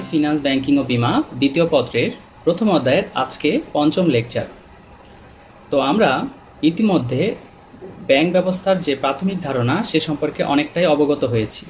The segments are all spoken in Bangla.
ফিনান্স ব্যাংকিং ও বীমা দ্বিতীয় পত্রের প্রথম অধ্যায়ের আজকে পঞ্চম লেকচার। তো আমরা ইতিমধ্যে ব্যাংক ব্যবস্থার যে প্রাথমিক ধারণা সে সম্পর্কে অনেকটাই অবগত হয়েছি।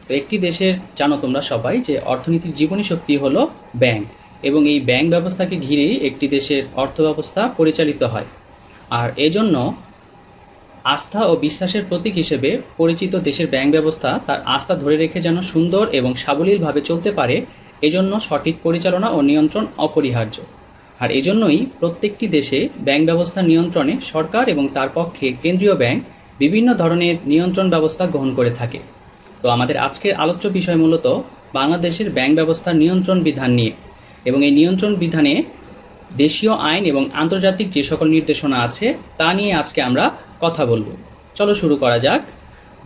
তো একটি দেশের জানো তোমরা সবাই যে অর্থনীতির জীবনী শক্তি হলো ব্যাংক, এবং এই ব্যাংক ব্যবস্থাকে ঘিরেই একটি দেশের অর্থব্যবস্থা পরিচালিত হয়। আর এজন্য আস্থা ও বিশ্বাসের প্রতীক হিসেবে পরিচিত দেশের ব্যাংক ব্যবস্থা তার আস্থা ধরে রেখে যেন সুন্দর এবং সাবলীলভাবে চলতে পারে, এজন্য সঠিক পরিচালনা ও নিয়ন্ত্রণ অপরিহার্য। আর এজন্যই প্রত্যেকটি দেশে ব্যাংক ব্যবস্থা নিয়ন্ত্রণে সরকার এবং তার পক্ষে কেন্দ্রীয় ব্যাংক বিভিন্ন ধরনের নিয়ন্ত্রণ ব্যবস্থা গ্রহণ করে থাকে। তো আমাদের আজকের আলোচ্য বিষয় মূলত বাংলাদেশের ব্যাংক ব্যবস্থার নিয়ন্ত্রণ বিধান নিয়ে, এবং এই নিয়ন্ত্রণ বিধানে দেশীয় আইন এবং আন্তর্জাতিক যে সকল নির্দেশনা আছে তা নিয়ে আজকে আমরা কথা বলবো। চলো শুরু করা যাক।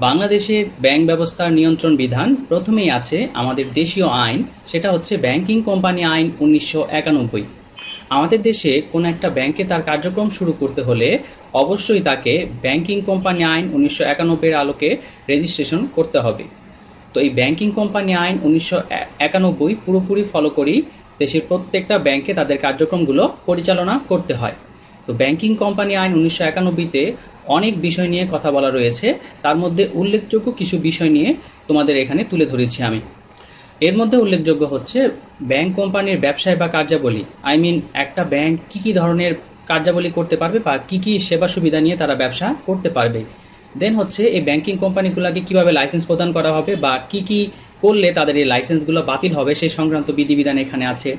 বাংলাদেশের ব্যাংক ব্যবস্থার নিয়ন্ত্রণ বিধান প্রথমেই আছে আমাদের দেশীয় আইন, সেটা হচ্ছে ব্যাংকিং কোম্পানি আইন 1991। আমাদের দেশে কোনো একটা ব্যাংকে তার কার্যক্রম শুরু করতে হলে অবশ্যই তাকে ব্যাংকিং কোম্পানি আইন 1991 আলোকে রেজিস্ট্রেশন করতে হবে। তো এই ব্যাংকিং কোম্পানি আইন 1991 পুরোপুরি ফলো করেই দেশের প্রত্যেকটা ব্যাংকে তাদের কার্যক্রমগুলো পরিচালনা করতে হয়। তো ব্যাংকিং কোম্পানি আইন 1991-তে অনেক বিষয় নিয়ে কথা বলা রয়েছে, তার মধ্যে উল্লেখযোগ্য কিছু বিষয় নিয়ে তোমাদের এখানে তুলে ধরেছি আমি। এর মধ্যে উল্লেখযোগ্য হচ্ছে ব্যাংক কোম্পানির ব্যবসায় বা কার্যাবলী, একটা ব্যাংক কী ধরনের কার্যাবলী করতে পারবে বা কী সেবা সুবিধা নিয়ে তারা ব্যবসা করতে পারবে। দেন হচ্ছে এই ব্যাংকিং কোম্পানিগুলোকে কিভাবে লাইসেন্স প্রদান করা হবে বা কী করলে তাদের এই লাইসেন্সগুলো বাতিল হবে সেই সংক্রান্ত বিধিবিধান এখানে আছে।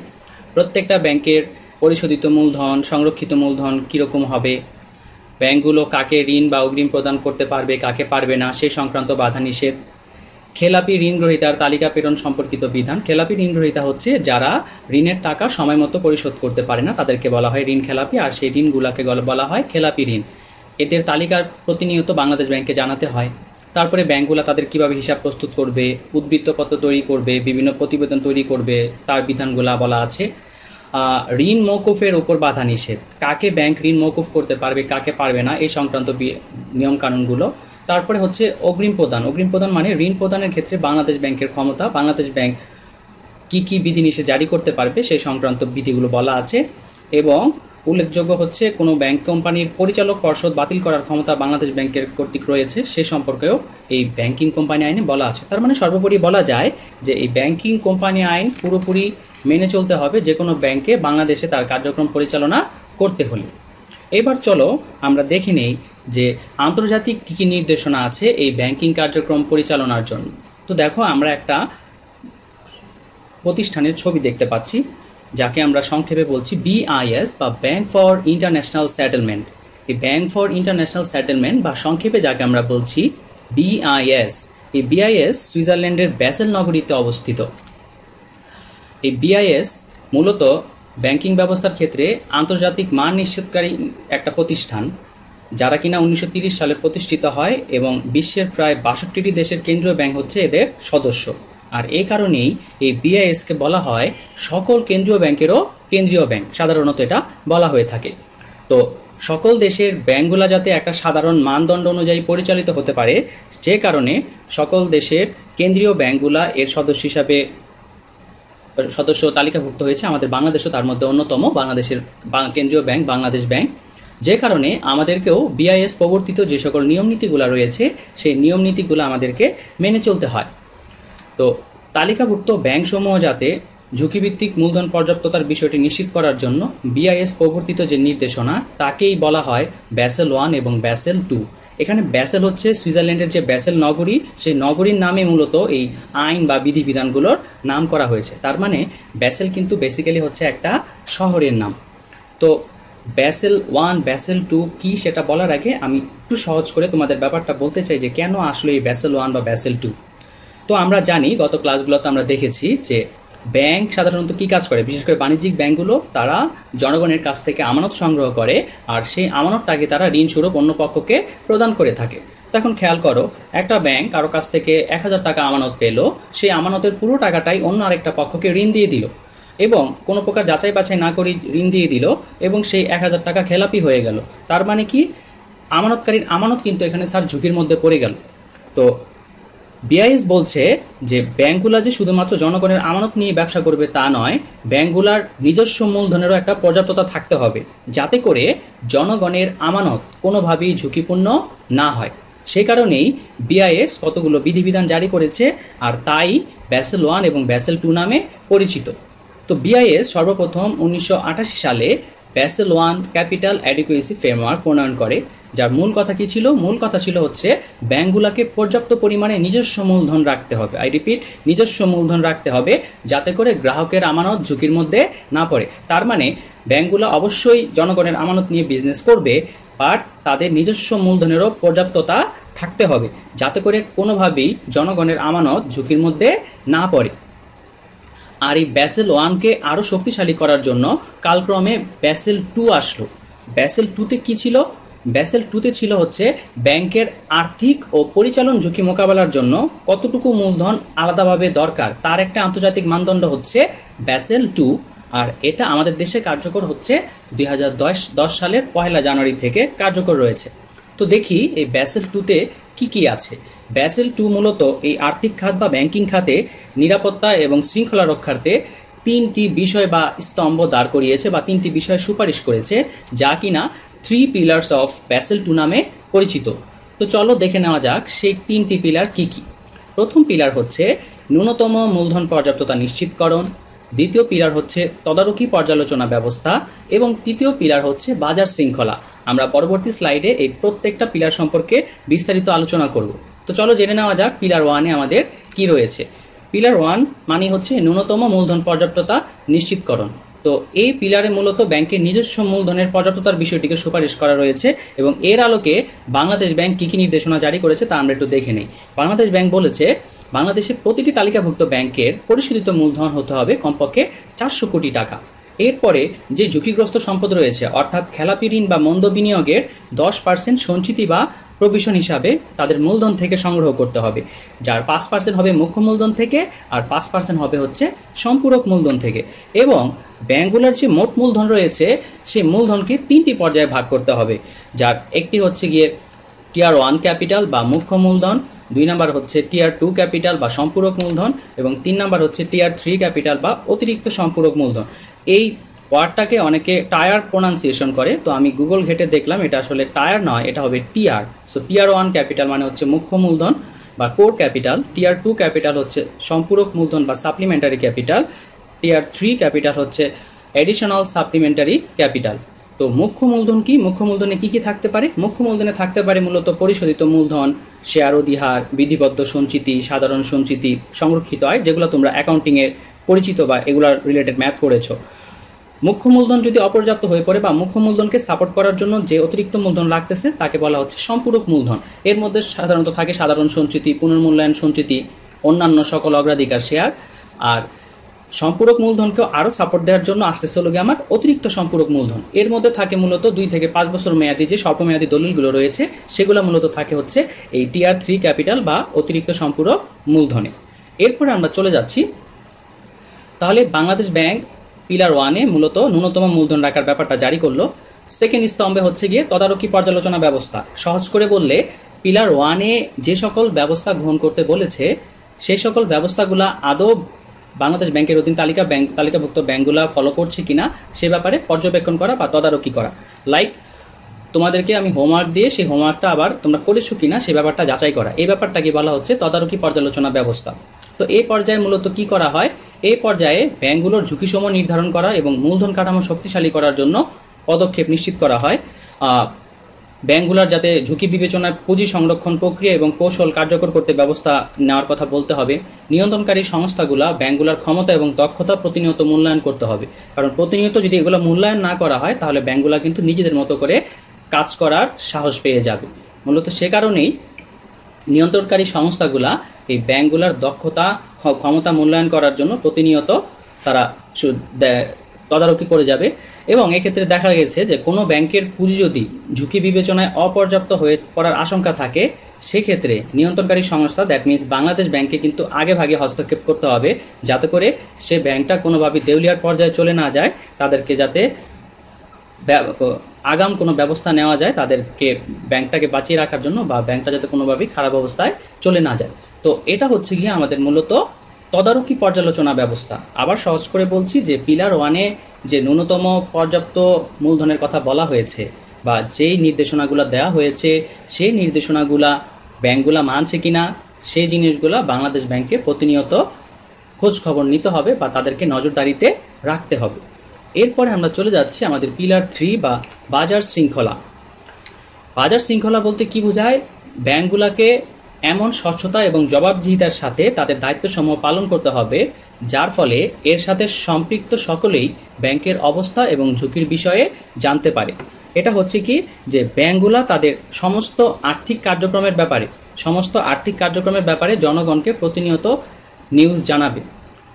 প্রত্যেকটা ব্যাংকের পরিশোধিত মূলধন, সংরক্ষিত মূলধন কীরকম হবে, ব্যাংকগুলো কাকে ঋণ বা অগ্রিম প্রদান করতে পারবে, কাকে পারবে না সেই সংক্রান্ত বাধা নিষেধ, খেলাপি ঋণ গ্রহীতার তালিকা প্রেরণ সম্পর্কিত বিধান। খেলাপি ঋণ গ্রহীতা হচ্ছে যারা ঋণের টাকা সময় মতো পরিশোধ করতে পারে না, তাদেরকে বলা হয় ঋণ খেলাপি, আর সেই ঋণগুলোকে বলা হয় খেলাপি ঋণ। এদের তালিকা প্রতিনিয়ত বাংলাদেশ ব্যাংকে জানাতে হয়। তারপরে ব্যাংকগুলো তাদের কিভাবে হিসাব প্রস্তুত করবে, উদ্বৃত্তপত্র তৈরি করবে, বিভিন্ন প্রতিবেদন তৈরি করবে, তার বিধানগুলো বলা আছে। ঋণ মওকুফের উপর বাধা নিষেধ, কাকে ব্যাংক ঋণ মওকুফ করতে পারবে, কাকে পারবে না এই সংক্রান্ত নিয়মকানুনগুলো। তারপরে হচ্ছে অগ্রিম প্রদান। অগ্রিম প্রদান মানে ঋণ প্রদানের ক্ষেত্রে বাংলাদেশ ব্যাংকের ক্ষমতা, বাংলাদেশ ব্যাংক কী বিধিনিষেধ জারি করতে পারবে সেই সংক্রান্ত বিধিগুলো বলা আছে। এবং উল্লেখযোগ্য হচ্ছে কোনো ব্যাংক কোম্পানির পরিচালক পর্ষদ বাতিল করার ক্ষমতা বাংলাদেশ ব্যাংকের কর্তৃক রয়েছে, সে সম্পর্কেও এই ব্যাংকিং কোম্পানি আইনে বলা আছে। তার মানে সর্বোপরি বলা যায় যে এই ব্যাংকিং কোম্পানি আইন পুরোপুরি মেনে চলতে হবে যে কোনো ব্যাংকে বাংলাদেশে তার কার্যক্রম পরিচালনা করতে হলে। এবার চলো আমরা দেখে নেই যে আন্তর্জাতিক কী নির্দেশনা আছে এই ব্যাংকিং কার্যক্রম পরিচালনার জন্য। তো দেখো, আমরা একটা প্রতিষ্ঠানের ছবি দেখতে পাচ্ছি, যাকে আমরা সংক্ষেপে বলছি BIS বা ব্যাংক ফর ইন্টারন্যাশনাল সেটেলমেন্ট। এই ব্যাংক ফর ইন্টারন্যাশনাল সেটেলমেন্ট বা সংক্ষেপে যাকে আমরা বলছি BIS, এই BIS সুইজারল্যান্ডের ব্যাসেল নগরীতে অবস্থিত। এই BIS মূলত ব্যাংকিং ব্যবস্থার ক্ষেত্রে আন্তর্জাতিক মান নিশ্চিতকারী একটা প্রতিষ্ঠান, যারা কিনা 1930 সালে প্রতিষ্ঠিত হয়, এবং বিশ্বের প্রায় 62টি দেশের কেন্দ্রীয় ব্যাংক হচ্ছে এদের সদস্য। আর এই কারণেই এই BIS-কে বলা হয় সকল কেন্দ্রীয় ব্যাংকেরও কেন্দ্রীয় ব্যাংক, সাধারণত এটা বলা হয়ে থাকে। তো সকল দেশের ব্যাংকগুলো যাতে একটা সাধারণ মানদণ্ড অনুযায়ী পরিচালিত হতে পারে, যে কারণে সকল দেশের কেন্দ্রীয় ব্যাংকগুলা এর সদস্য তালিকাভুক্ত হয়েছে। আমাদের বাংলাদেশও তার মধ্যে অন্যতম, বাংলাদেশের কেন্দ্রীয় ব্যাংক বাংলাদেশ ব্যাংক। যে কারণে আমাদেরকেও BIS প্রবর্তিত যে সকল নিয়মনীতিগুলো রয়েছে সেই নিয়মনীতিগুলো আমাদেরকে মেনে চলতে হয়। তো তালিকাভুক্ত ব্যাংকসমূহ যাতে ঝুঁকিভিত্তিক মূলধন পর্যাপ্ততার বিষয়টি নিশ্চিত করার জন্য BIS প্রবর্তিত যে নির্দেশনা তাকেই বলা হয় ব্যাসেল 1 এবং ব্যাসেল 2। এখানে ব্যাসেল হচ্ছে সুইজারল্যান্ডের যে ব্যাসেল নগরী, সেই নগরীর নামে মূলত এই আইন বা বিধিবিধানগুলোর নাম করা হয়েছে। তার মানে ব্যাসেল কিন্তু বেসিক্যালি হচ্ছে একটা শহরের নাম। তো ব্যাসেল 1 ব্যাসেল 2 কি সেটা বলার আগে আমি একটু সহজ করে তোমাদের ব্যাপারটা বলতে চাই যে কেন আসলে এই ব্যাসেল 1 বা ব্যাসেল 2। তো আমরা জানি, গত ক্লাসগুলোতে আমরা দেখেছি যে ব্যাংক সাধারণত কী কাজ করে, বিশেষ করে বাণিজ্যিক ব্যাংকগুলো তারা জনগণের কাছ থেকে আমানত সংগ্রহ করে, আর সেই আমানতটাকে তারা ঋণ স্বরূপ অন্য পক্ষকে প্রদান করে থাকে। তখন খেয়াল করো, একটা ব্যাংক কারো কাছ থেকে 1000 টাকা আমানত পেল, সেই আমানতের পুরো টাকাটাই অন্য আরেকটা পক্ষকে ঋণ দিয়ে দিল, এবং কোনো প্রকার যাচাই বাছাই না করে ঋণ দিয়ে দিল, এবং সেই 1000 টাকা খেলাপি হয়ে গেল। তার মানে কি, আমানতকারীর আমানত কিন্তু এখানে স্যার ঝুঁকির মধ্যে পড়ে গেল। তো বিআইএস বলছে যে ব্যাংকগুলা যে শুধুমাত্র জনগণের আমানত নিয়ে ব্যবসা করবে তা নয়, ব্যাংকগুলার নিজস্ব মূলধনেরও একটা পর্যাপ্ততা থাকতে হবে, যাতে করে জনগণের আমানত কোনোভাবেই ঝুঁকিপূর্ণ না হয়। সেই কারণেই বিআইএস কতগুলো বিধিবিধান জারি করেছে, আর তাই ব্যাসেল 1 এবং ব্যাসেল 2 নামে পরিচিত। তো বিআইএস সর্বপ্রথম 1988 সালে ব্যাসেল 1 ক্যাপিটাল অ্যাডিকুয়েসি ফ্রেমওয়ার্ক প্রণয়ন করে, যার মূল কথা কি ছিল? মূল কথা ছিল হচ্ছে ব্যাংকগুলোকে পর্যাপ্ত পরিমাণে নিজস্ব মূলধন রাখতে হবে। আই রিপিট, নিজস্ব মূলধন রাখতে হবে, যাতে করে গ্রাহকের আমানত ঝুঁকির মধ্যে না পড়ে। তার মানে ব্যাংকগুলো অবশ্যই জনগণের আমানত নিয়ে বিজনেস করবে, বাট তাদের নিজস্ব মূলধনেরও পর্যাপ্ততা থাকতে হবে, যাতে করে কোনোভাবেই জনগণের আমানত ঝুঁকির মধ্যে না পড়ে। আর এই ব্যাসেল 1কে আরও শক্তিশালী করার জন্য কালক্রমে ব্যাসেল 2 আসলো। ব্যাসেল 2তে কি ছিল? ব্যাসেল 2তে ছিল হচ্ছে ব্যাংকের আর্থিক ও পরিচালন ঝুঁকি মোকাবেলার জন্য কতটুকু মূলধন আলাদাভাবে দরকার তার একটা আন্তর্জাতিক মানদণ্ড হচ্ছে ব্যাসেল 2। আর এটা আমাদের দেশে কার্যকর হচ্ছে 2010 সালের 1 জানুয়ারি থেকে কার্যকর রয়েছে। তো দেখি এই ব্যাসেল 2তে কি কি আছে। ব্যাসেল 2 মূলত এই আর্থিক খাত বা ব্যাংকিং খাতে নিরাপত্তা এবং শৃঙ্খলা রক্ষার্থে 3টি বিষয় বা স্তম্ভ দাঁড় করিয়েছে বা 3টি বিষয় সুপারিশ করেছে, যা কিনা 3 পিলার্স অফ ব্যাসেল 2 নামে পরিচিত। তো চলো দেখে নেওয়া যাক সেই 3টি পিলার কি কি। প্রথম পিলার হচ্ছে ন্যূনতম মূলধন পর্যাপ্ততা নিশ্চিতকরণ, দ্বিতীয় পিলার হচ্ছে তদারকি পর্যালোচনা ব্যবস্থা, এবং তৃতীয় পিলার হচ্ছে বাজার শৃঙ্খলা। আমরা পরবর্তী স্লাইডে এই প্রত্যেকটা পিলার সম্পর্কে বিস্তারিত আলোচনা করব। তো চলো জেনে নেওয়া যাক পিলার 1-এ আমাদের কি রয়েছে। পিলার 1 মানে হচ্ছে ন্যূনতম মূলধন পর্যাপ্ততা নিশ্চিতকরণ। তো এই পিলারে মূলত ব্যাংকের নিজস্ব মূলধনের পর্যাপ্ততার বিষয়টিকে সুপারিশ করা রয়েছে, এবং এর আলোকে বাংলাদেশ ব্যাংক কী কী নির্দেশনা জারি করেছে তা আমরা একটু দেখে নিই। বাংলাদেশ ব্যাংক বলেছে বাংলাদেশের প্রতিটি তালিকাভুক্ত ব্যাংকের পরিশোধিত মূলধন হতে হবে কমপক্ষে 400 কোটি টাকা। এরপরে যে ঝুঁকিগ্রস্ত সম্পদ রয়েছে, অর্থাৎ খেলাপি ঋণ বা মন্দ বিনিয়োগের 10% সঞ্চিতি বা প্রভিশন হিসাবে তাদের মূলধন থেকে সংগ্রহ করতে হবে, যার 5% হবে মুখ্য মূলধন থেকে আর 5% হবে হচ্ছে সম্পূরক মূলধন থেকে। এবং ব্যাংকগুলোর যে মোট মূলধন রয়েছে সেই মূলধনকে 3টি পর্যায়ে ভাগ করতে হবে, যার একটি হচ্ছে গিয়ে টিয়ার 1 ক্যাপিটাল বা মুখ্য মূলধন, 2 নাম্বার হচ্ছে টিয়ার 2 ক্যাপিটাল বা সম্পূরক মূলধন, এবং 3 নাম্বার হচ্ছে টিয়ার 3 ক্যাপিটাল বা অতিরিক্ত সম্পূরক মূলধন। এই ওয়ার্ডটাকে অনেকে টায়ার প্রোনাউন্সিয়েশন করে, তো আমি গুগল ঘেটে দেখলাম এটা আসলে টায়ার নয়, এটা হবে টিয়ার। সো টিয়ার 1 ক্যাপিটাল মানে হচ্ছে মুখ্য মূলধন বা কোর ক্যাপিটাল, টিয়ার 2 ক্যাপিটাল হচ্ছে সম্পূরক মূলধন বা সাপ্লিমেন্টারি ক্যাপিটাল, টিয়ার 3 ক্যাপিটাল হচ্ছে অ্যাডিশনাল সাপ্লিমেন্টারি ক্যাপিটাল। তো মুখ্য মূলধন কি? মুখ্য মূলধনে কি কি থাকতে পারে? মুখ্য মূলধনে থাকতে পারে মূলত পরিশোধিত মূলধন, শেয়ার অধিহার, বিধিবদ্ধ সঞ্চিতি, সাধারণ সঞ্চিতি, সংরক্ষিত আয়, যেগুলো তোমরা অ্যাকাউন্টিংয়ে পরিচিত বা এগুলার রিলেটেড ম্যাথ করেছো। মুখ্য মূলধন যদি অপর্যাপ্ত হয়ে পড়ে বা মুখ্য মূলধনকে সাপোর্ট করার জন্য যে অতিরিক্ত মূলধন লাগতেছে তাকে বলা হচ্ছে সম্পূরক মূলধন। এর মধ্যে সাধারণত থাকে সাধারণ সঞ্চিতি, পুনর্মূল্যায়ন সঞ্চিতি, অন্যান্য সকল অগ্রাধিকার শেয়ার। আর সম্পূরক মূলধনকেও আরও সাপোর্ট দেওয়ার জন্য আসতেছে হলো গিয়ে আমার অতিরিক্ত সম্পূরক মূলধন। এর মধ্যে থাকে মূলত 2 থেকে 5 বছর মেয়াদি যে স্বল্পমেয়াদী দলিলগুলো রয়েছে সেগুলো মূলত থাকে হচ্ছে এই টিয়ার 3 ক্যাপিটাল বা অতিরিক্ত সম্পূরক মূলধনে। এরপরে আমরা চলে যাচ্ছি, তাহলে বাংলাদেশ ব্যাংক পিলার 1-এ মূলত ন্যূনতম মূলধন রাখার ব্যাপারটা জারি করলো। সেকেন্ড স্তম্ভে হচ্ছে গিয়ে তদারকি পর্যালোচনা ব্যবস্থা। সহজ করে বললে পিলার 1-এ যে সকল ব্যবস্থা গ্রহণ করতে বলেছে সেই সকল ব্যবস্থাগুলো আদৌ বাংলাদেশ ব্যাংকের অধীন তালিকাভুক্ত ব্যাংকগুলো ফলো করছে কিনা সে ব্যাপারে পর্যবেক্ষণ করা বা তদারকি করা। লাইক তোমাদেরকে আমি হোমওয়ার্ক দিয়ে সেই হোমওয়ার্কটা আবার তোমরা করেছো কিনা সে ব্যাপারটা যাচাই করা, এই ব্যাপারটাকে বলা হচ্ছে তদারকি পর্যালোচনা ব্যবস্থা। তো এই পর্যায়ে মূলত কি করা হয়? এই পর্যায়ে ব্যাংকগুলোর ঝুঁকিসমূহ নির্ধারণ করা এবং মূলধন কাঠামো শক্তিশালী করার জন্য পদক্ষেপ নিশ্চিত করা হয়। ব্যাংকগুলোর যাতে ঝুঁকি বিবেচনায় পুঁজি সংরক্ষণ প্রক্রিয়া এবং কৌশল কার্যকর করতে ব্যবস্থা নেওয়ার কথা বলতে হবে। নিয়ন্ত্রণকারী সংস্থাগুলো ব্যাংকগুলোর ক্ষমতা এবং দক্ষতা প্রতিনিয়ত মূল্যায়ন করতে হবে, কারণ প্রতিনিয়ত যদি এগুলো মূল্যায়ন না করা হয় তাহলে ব্যাংকগুলো কিন্তু নিজেদের মতো করে কাজ করার সাহস পেয়ে যাবে। মূলত সে কারণেই নিয়ন্ত্রণকারী সংস্থাগুলা এই ব্যাংকগুলোর দক্ষতা ক্ষমতা মূল্যায়ন করার জন্য প্রতিনিয়ত তারা তদারকি করে যাবে। এবং এক্ষেত্রে দেখা গেছে যে কোনো ব্যাংকের পুঁজি যদি ঝুঁকি বিবেচনায় অপর্যাপ্ত হয়ে পড়ার আশঙ্কা থাকে সেক্ষেত্রে নিয়ন্ত্রণকারী সংস্থা দ্যাট মিনস বাংলাদেশ ব্যাংকে কিন্তু আগে ভাগে হস্তক্ষেপ করতে হবে, যাতে করে সে ব্যাংকটা কোনোভাবে দেউলিয়ার পর্যায়ে চলে না যায়, তাদেরকে যাতে আগাম কোনো ব্যবস্থা নেওয়া যায় তাদেরকে ব্যাংকটাকে বাঁচিয়ে রাখার জন্য, বা ব্যাংকটা যাতে কোনোভাবেই খারাপ অবস্থায় চলে না যায়। তো এটা হচ্ছে গিয়ে আমাদের মূলত তদারকি পর্যালোচনা ব্যবস্থা। আবার সহজ করে বলছি যে পিলার ওয়ানে যে ন্যূনতম পর্যাপ্ত মূলধনের কথা বলা হয়েছে বা যেই নির্দেশনাগুলো দেওয়া হয়েছে সেই নির্দেশনাগুলা ব্যাংকগুলা মানছে কিনা সেই জিনিসগুলা বাংলাদেশ ব্যাংকে প্রতিনিয়ত খোঁজ খবর নিতে হবে বা তাদেরকে নজরদারিতে রাখতে হবে। এরপরে আমরা চলে যাচ্ছি আমাদের পিলার 3 বা বাজার শৃঙ্খলা। বাজার শৃঙ্খলা বলতে কি বোঝায়? ব্যাংকগুলোকে এমন স্বচ্ছতা এবং জবাবদিহিতার সাথে তাদের দায়িত্বসমূহ পালন করতে হবে যার ফলে এর সাথে সম্পৃক্ত সকলেই ব্যাংকের অবস্থা এবং ঝুঁকির বিষয়ে জানতে পারে। এটা হচ্ছে কি যে ব্যাংকগুলা তাদের সমস্ত আর্থিক কার্যক্রমের ব্যাপারে জনগণকে প্রতিনিয়ত নিউজ জানাবে।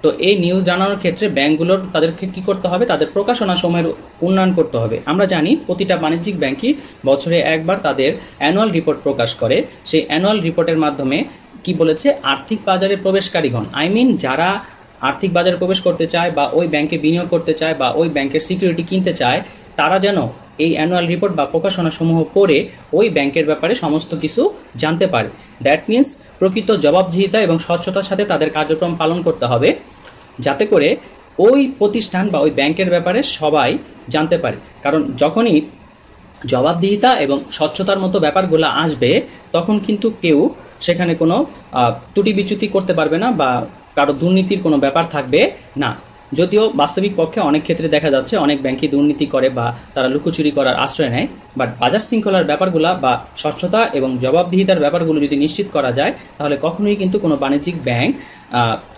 তো এই নিউজ জানানোর ক্ষেত্রে ব্যাংকগুলোর তাদেরকে কি করতে হবে? তাদের প্রকাশনা সময়ের উন্নয়ন করতে হবে। আমরা জানি প্রতিটা বাণিজ্যিক ব্যাংকই বছরে একবার তাদের অ্যানুয়াল রিপোর্ট প্রকাশ করে। সেই অ্যানুয়াল রিপোর্টের মাধ্যমে কি বলেছে? আর্থিক বাজারে প্রবেশকারীগণ, যারা আর্থিক বাজারে প্রবেশ করতে চায় বা ওই ব্যাংকে বিনিয়োগ করতে চায় বা ওই ব্যাংকের সিকিউরিটি কিনতে চায়, তারা যেন এই অ্যানুয়াল রিপোর্ট বা প্রকাশনা সমূহ পড়ে ওই ব্যাংকের ব্যাপারে সমস্ত কিছু জানতে পারে। দ্যাট মিনস প্রকৃত জবাবদিহিতা এবং স্বচ্ছতার সাথে তাদের কার্যক্রম পালন করতে হবে, যাতে করে ওই প্রতিষ্ঠান বা ওই ব্যাংকের ব্যাপারে সবাই জানতে পারে। কারণ যখনই জবাবদিহিতা এবং স্বচ্ছতার মতো ব্যাপারগুলো আসবে তখন কিন্তু কেউ সেখানে কোনো ত্রুটি বিচ্যুতি করতে পারবে না বা কারো দুর্নীতির কোনো ব্যাপার থাকবে না। যদিও বাস্তবিক পক্ষে অনেক ক্ষেত্রে দেখা যাচ্ছে অনেক ব্যাংকই দুর্নীতি করে বা তারা লুকোচুরি করার আশ্রয় নেয়, বাট বাজার শৃঙ্খলার ব্যাপারগুলো বা স্বচ্ছতা এবং জবাবদিহিতার ব্যাপারগুলো যদি নিশ্চিত করা যায় তাহলে কখনোই কিন্তু কোনো বাণিজ্যিক ব্যাংক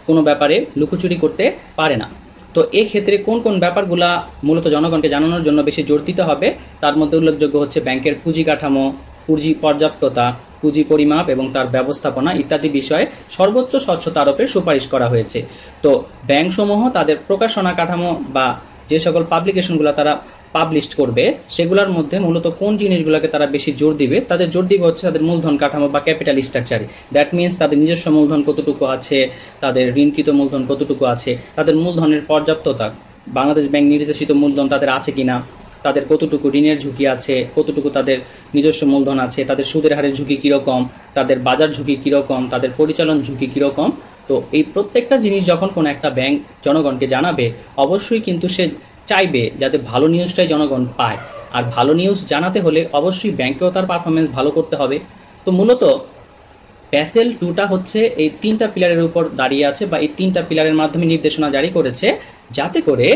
কোনো ব্যাপারে লুকোচুরি করতে পারে না। তো এই ক্ষেত্রে কোন কোন ব্যাপারগুলা মূলত জনগণকে জানানোর জন্য বেশি জোর দিতে হবে তার মধ্যে উল্লেখযোগ্য হচ্ছে ব্যাংকের পুঁজি কাঠামো, পুঁজি পর্যাপ্ততা, পুঁজি পরিমাপ এবং তার ব্যবস্থাপনা ইত্যাদি বিষয়ে সর্বোচ্চ স্বচ্ছতা আরোপের সুপারিশ করা হয়েছে। তো ব্যাংকসমূহ তাদের প্রকাশনা কাঠামো বা যে সকল পাবলিকেশনগুলো তারা পাবলিশ করবে সেগুলোর মধ্যে মূলত কোন জিনিসগুলোকে তারা বেশি জোর দিবে? তাদের জোর দিবে হচ্ছে তাদের মূলধন কাঠামো বা ক্যাপিটাল স্ট্রাকচারে। দ্যাট মিনস তাদের নিজস্ব মূলধন কতটুকু আছে, তাদের ঋণকৃত মূলধন কতটুকু আছে, তাদের মূলধনের পর্যাপ্ততা, বাংলাদেশ ব্যাংক নির্দেশিত মূলধন তাদের আছে কিনা, তাদের কতটুকু ঋণের ঝুঁকি আছে, কতটুকু তাদের নিজস্ব মূলধন আছে, তাদের সুদের হারের ঝুঁকি কীরকম, তাদের বাজার ঝুঁকি কীরকম, তাদের পরিচালন ঝুঁকি কীরকম। তো এই প্রত্যেকটা জিনিস যখন কোনো একটা ব্যাংক জনগণকে জানাবে অবশ্যই কিন্তু সে চাইবে যাতে ভালো নিউজটাই জনগণ পায়, আর ভালো নিউজ জানাতে হলে অবশ্যই ব্যাংকেও তার পারফরমেন্স ভালো করতে হবে। তো মূলত ব্যাসেল 2টা হচ্ছে এই 3টা পিলারের উপর দাঁড়িয়ে আছে বা এই 3টা পিলারের মাধ্যমে নির্দেশনা জারি করেছে যাতে করে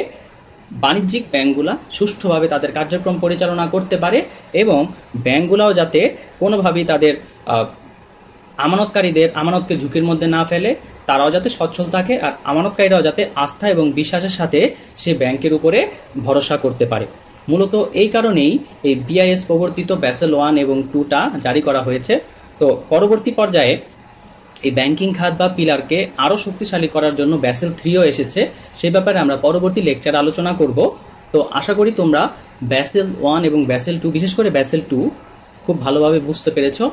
বাণিজ্যিক ব্যাংকগুলা সুষ্ঠুভাবে তাদের কার্যক্রম পরিচালনা করতে পারে এবং ব্যাংকগুলাও যাতে কোনোভাবেই তাদের আমানতকারীদের আমানতকে ঝুঁকির মধ্যে না ফেলে, তারাও যাতে সচ্ছল থাকে আর আমানতকারীরাও যাতে আস্থা এবং বিশ্বাসের সাথে সে ব্যাংকের উপরে ভরসা করতে পারে। মূলত এই কারণেই এই বিআইএস প্রবর্তিত ব্যাসেল 1 এবং 2টা জারি করা হয়েছে। তো পরবর্তী পর্যায়ে এই ব্যাংকিং খাত বা পিলারকে আরও শক্তিশালী করার জন্য ব্যাসেল 3ও এসেছে, সে ব্যাপারে আমরা পরবর্তী লেকচারে আলোচনা করব। তো আশা করি তোমরা ব্যাসেল 1 এবং ব্যাসেল 2, বিশেষ করে ব্যাসেল 2 খুব ভালোভাবে বুঝতে পেরেছো।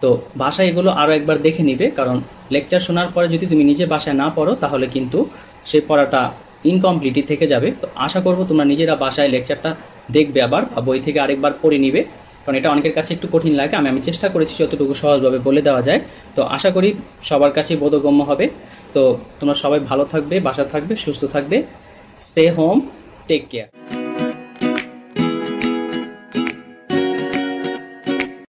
তো বাসায় এগুলো আরও একবার দেখে নিবে, কারণ লেকচার শোনার পরে যদি তুমি নিজে বাসায় না পড়ো তাহলে কিন্তু সেই পড়াটা ইনকমপ্লিটই থেকে যাবে। তো আশা করব তোমরা নিজেরা বাসায় লেকচারটা দেখবে আবার বা বই থেকে আরেকবার পড়ে নিবে, কারণ এটা অনেকের কাছে একটু কঠিন লাগে। আমি চেষ্টা করেছি যতটুকু সহজভাবে বলে দেওয়া যায়। তো আশা করি সবার কাছে বোধগম্য হবে। তো তোমরা সবাই ভালো থাকবে, বাসা থাকবে, সুস্থ থাকবে। Stay home, take care.